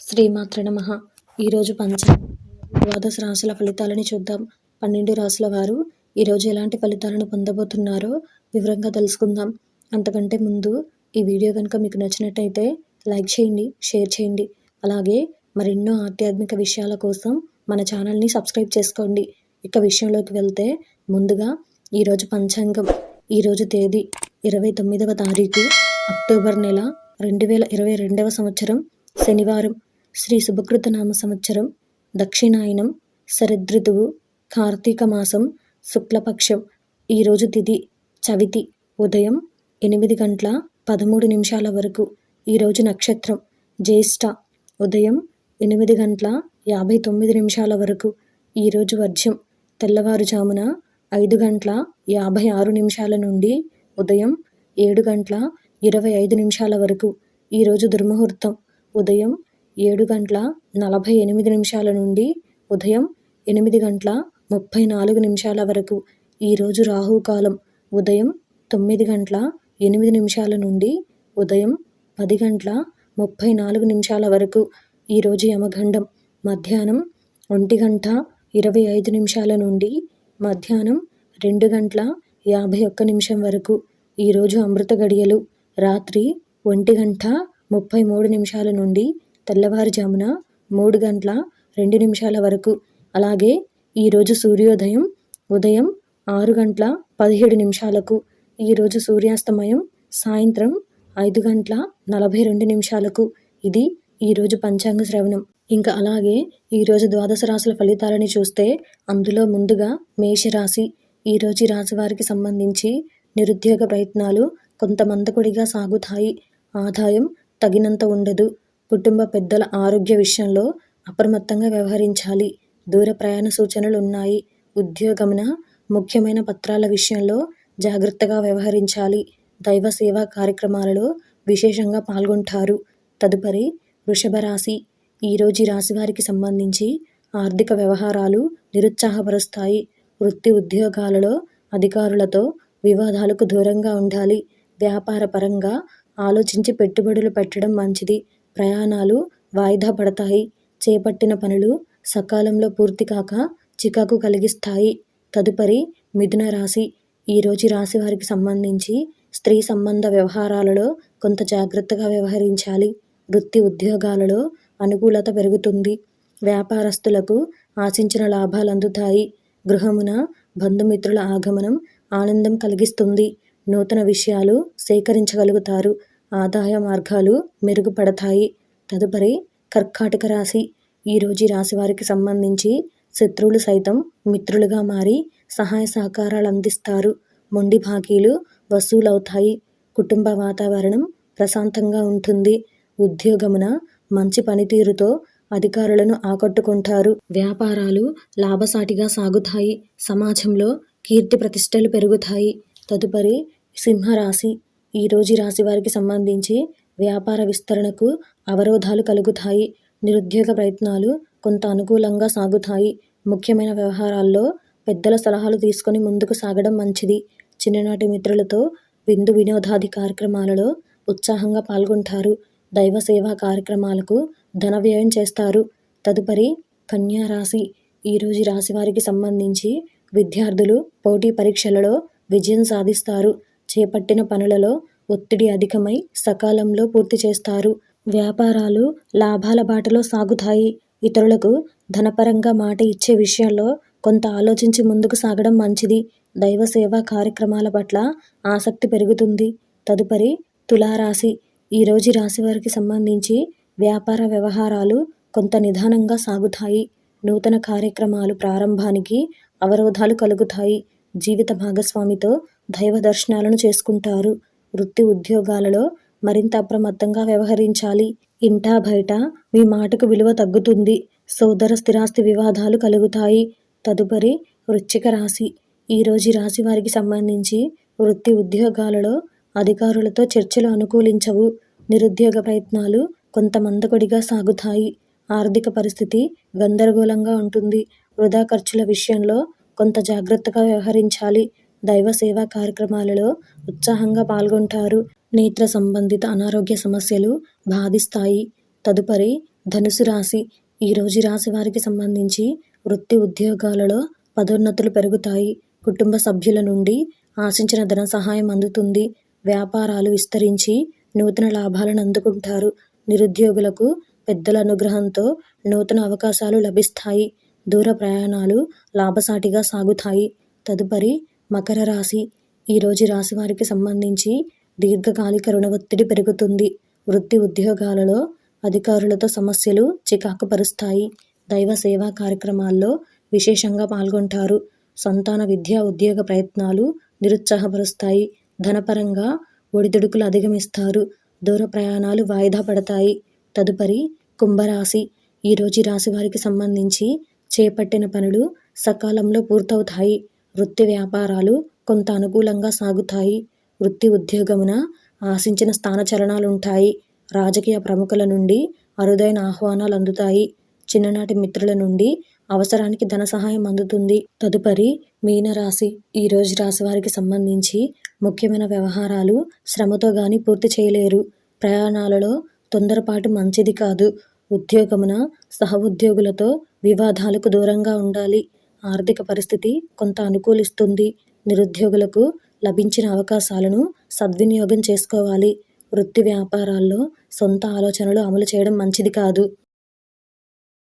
శ్రీమాత్ర నమః. ఈరోజు పంచాంగం ద్వాదశ రాశుల ఫలితాలని చూద్దాం. 12 రాశుల వారు ఈరోజు ఎలాంటి ఫలితాలను పొందబోతున్నారో వివరంగా తెలుసుకుందాం. అంతకంటే ముందు ఈ వీడియో కనుక మీకు నచ్చినట్టయితే లైక్ చేయండి, షేర్ చేయండి. అలాగే మరెన్నో ఆధ్యాత్మిక విషయాల కోసం మన ఛానల్ని సబ్స్క్రైబ్ చేసుకోండి. ఇక విషయంలోకి వెళ్తే ముందుగా ఈరోజు పంచాంగం. ఈరోజు తేదీ 29వ తారీఖు అక్టోబర్ నెల 2022వ సంవత్సరం శనివారం. శ్రీ శుభకృత నామ సంవత్సరం, దక్షిణాయనం, శరదృతువు, కార్తీక మాసం, శుక్లపక్షం. ఈరోజు తిథి చవితి, ఉదయం 8:13 వరకు. ఈరోజు నక్షత్రం జ్యేష్ఠ, ఉదయం 8:59 వరకు. ఈరోజు వర్జ్యం తెల్లవారుజామున 5:56 నుండి ఉదయం 7:25 వరకు. ఈరోజు దుర్ముహూర్తం ఉదయం 7:48 నుండి ఉదయం 8:34 వరకు. ఈరోజు రాహుకాలం ఉదయం 9:08 నుండి ఉదయం 10:34 వరకు. ఈరోజు యమగండం మధ్యాహ్నం 1:25 నుండి మధ్యాహ్నం 2:51 వరకు. ఈరోజు అమృత గడియలు రాత్రి 1:33 నుండి తెల్లవారుజామున 3:02 వరకు. అలాగే ఈరోజు సూర్యోదయం ఉదయం 6:17. ఈరోజు సూర్యాస్తమయం సాయంత్రం 5:42. ఇది ఈరోజు పంచాంగ శ్రవణం. ఇంకా అలాగే ఈరోజు ద్వాదశ రాశుల ఫలితాలని చూస్తే అందులో ముందుగా మేషరాశి. ఈరోజు ఈ రాశి వారికి సంబంధించి నిరుద్యోగ ప్రయత్నాలు కొంత మందకొడిగా సాగుతాయి. ఆదాయం తగినంత ఉండదు. కుటుంబ పెద్దల ఆరోగ్య విషయంలో అప్రమత్తంగా వ్యవహరించాలి. దూర ప్రయాణ సూచనలు ఉన్నాయి. ఉద్యోగమున ముఖ్యమైన పత్రాల విషయంలో జాగ్రత్తగా వ్యవహరించాలి. దైవ సేవా కార్యక్రమాలలో విశేషంగా పాల్గొంటారు. తదుపరి వృషభ రాశి. ఈరోజు ఈ రాశి వారికి సంబంధించి ఆర్థిక వ్యవహారాలు నిరుత్సాహపరుస్తాయి. వృత్తి ఉద్యోగాలలో అధికారులతో వివాదాలకు దూరంగా ఉండాలి. వ్యాపార పరంగా ఆలోచించి పెట్టుబడులు పెట్టడం మంచిది. ప్రయాణాలు వాయిదా పడతాయి. చేపట్టిన పనులు సకాలంలో పూర్తి కాక చికాకు కలిగిస్తాయి. తదుపరి మిథున రాశి. ఈరోజు రాశి వారికి సంబంధించి స్త్రీ సంబంధ వ్యవహారాలలో కొంత జాగ్రత్తగా వ్యవహరించాలి. వృత్తి ఉద్యోగాలలో అనుకూలత పెరుగుతుంది. వ్యాపారస్తులకు ఆశించిన లాభాలు అందుతాయి. గృహమున బంధుమిత్రుల ఆగమనం ఆనందం కలిగిస్తుంది. నూతన విషయాలు సేకరించగలుగుతారు. ఆదాయ మార్గాలు మెరుగుపడతాయి. తదుపరి కర్కాటక రాశి. ఈరోజు రాశి వారికి సంబంధించి శత్రువులు సైతం మిత్రులుగా మారి సహాయ సహకారాలు అందిస్తారు. మొండి బాకీలు వసూలవుతాయి. కుటుంబ వాతావరణం ప్రశాంతంగా ఉంటుంది. ఉద్యోగమున మంచి పనితీరుతో అధికారులను ఆకట్టుకుంటారు. వ్యాపారాలు లాభసాటిగా సాగుతాయి. సమాజంలో కీర్తి ప్రతిష్టలు పెరుగుతాయి. తదుపరి సింహరాశి. ఈరోజు రాశి వారికి సంబంధించి వ్యాపార విస్తరణకు అవరోధాలు కలుగుతాయి. నిరుద్యోగ ప్రయత్నాలు కొంత అనుకూలంగా సాగుతాయి. ముఖ్యమైన వ్యవహారాల్లో పెద్దల సలహాలు తీసుకొని ముందుకు సాగడం మంచిది. చిన్ననాటి మిత్రులతో విందు వినోదాది కార్యక్రమాలలో ఉత్సాహంగా పాల్గొంటారు. దైవ సేవా కార్యక్రమాలకు ధన వ్యయం చేస్తారు. తదుపరి కన్యా రాశి. ఈరోజు రాశి వారికి సంబంధించి విద్యార్థులు పోటీ పరీక్షలలో విజయం సాధిస్తారు. చేపట్టిన పనులలో ఒత్తిడి అధికమై సకాలంలో పూర్తి చేస్తారు. వ్యాపారాలు లాభాల బాటలో సాగుతాయి. ఇతరులకు ధనపరంగా మాట ఇచ్చే విషయంలో కొంత ఆలోచించి ముందుకు సాగడం మంచిది. దైవ సేవా కార్యక్రమాల పట్ల ఆసక్తి పెరుగుతుంది. తదుపరి తులారాశి. ఈరోజు రాశి వారికి సంబంధించి వ్యాపార వ్యవహారాలు కొంత నిదానంగా సాగుతాయి. నూతన కార్యక్రమాలు ప్రారంభానికి అవరోధాలు కలుగుతాయి. జీవిత భాగస్వామితో దైవ దర్శనాలను చేసుకుంటారు. వృత్తి ఉద్యోగాలలో మరింత అప్రమత్తంగా వ్యవహరించాలి. ఇంటా బయట మీ మాటకు విలువ తగ్గుతుంది. సోదర స్థిరాస్తి వివాదాలు కలుగుతాయి. తదుపరి వృశ్చిక రాశి. ఈరోజు రాశి వారికి సంబంధించి వృత్తి ఉద్యోగాలలో అధికారులతో చర్చలు అనుకూలించవు. నిరుద్యోగ ప్రయత్నాలు కొంత మందకొడిగా సాగుతాయి. ఆర్థిక పరిస్థితి గందరగోళంగా ఉంటుంది. వృధా ఖర్చుల విషయంలో కొంత జాగ్రత్తగా వ్యవహరించాలి. దైవ సేవా కార్యక్రమాలలో ఉత్సాహంగా పాల్గొంటారు. నేత్ర సంబంధిత అనారోగ్య సమస్యలు బాధిస్తాయి. తదుపరి ధనుసు రాశి ఈరోజు రాశి వారికి సంబంధించి వృత్తి ఉద్యోగాలలో పదోన్నతులు పెరుగుతాయి. కుటుంబ సభ్యుల నుండి ఆశించిన ధన సహాయం అందుతుంది. వ్యాపారాలు విస్తరించి నూతన లాభాలను అందుకుంటారు. నిరుద్యోగులకు పెద్దల అనుగ్రహంతో నూతన అవకాశాలు లభిస్తాయి. దూర ప్రయాణాలు లాభసాటిగా సాగుతాయి. తదుపరి మకర రాశి ఈరోజు రాశి వారికి సంబంధించి దీర్ఘకాలిక రుణ ఒత్తిడి పెరుగుతుంది. వృత్తి ఉద్యోగాలలో అధికారులతో సమస్యలు చికాకు పరుస్తాయి. దైవ సేవా కార్యక్రమాల్లో విశేషంగా పాల్గొంటారు. సంతాన విద్యా ఉద్యోగ ప్రయత్నాలు నిరుత్సాహపరుస్తాయి. ధనపరంగా ఒడిదుడుకులు అధిగమిస్తారు. దూర ప్రయాణాలు వాయిదా పడతాయి. తదుపరి కుంభరాశి ఈరోజు రాశి వారికి సంబంధించి చేపట్టిన పనులు సకాలంలో పూర్తవుతాయి. వృత్తి వ్యాపారాలు కొంత అనుకూలంగా సాగుతాయి. వృత్తి ఉద్యోగమున ఆశించిన స్థానచలనాలుంటాయి. రాజకీయ ప్రముఖుల నుండి అరుదైన ఆహ్వానాలు అందుతాయి. చిన్ననాటి మిత్రుల నుండి అవసరానికి ధన సహాయం అందుతుంది. తదుపరి మీనరాశి ఈరోజు రాశి వారికి సంబంధించి ముఖ్యమైన వ్యవహారాలు శ్రమతో గాని పూర్తి చేయలేరు. ప్రయాణాలలో తొందరపాటు మంచిది కాదు. ఉద్యోగమున సహ ఉద్యోగులతో వివాదాలకు దూరంగా ఉండాలి. ఆర్థిక పరిస్థితి కొంత అనుకూలిస్తుంది. నిరుద్యోగులకు లభించిన అవకాశాలను సద్వినియోగం చేసుకోవాలి. వృత్తి వ్యాపారాల్లో సొంత ఆలోచనలు అమలు చేయడం మంచిది కాదు.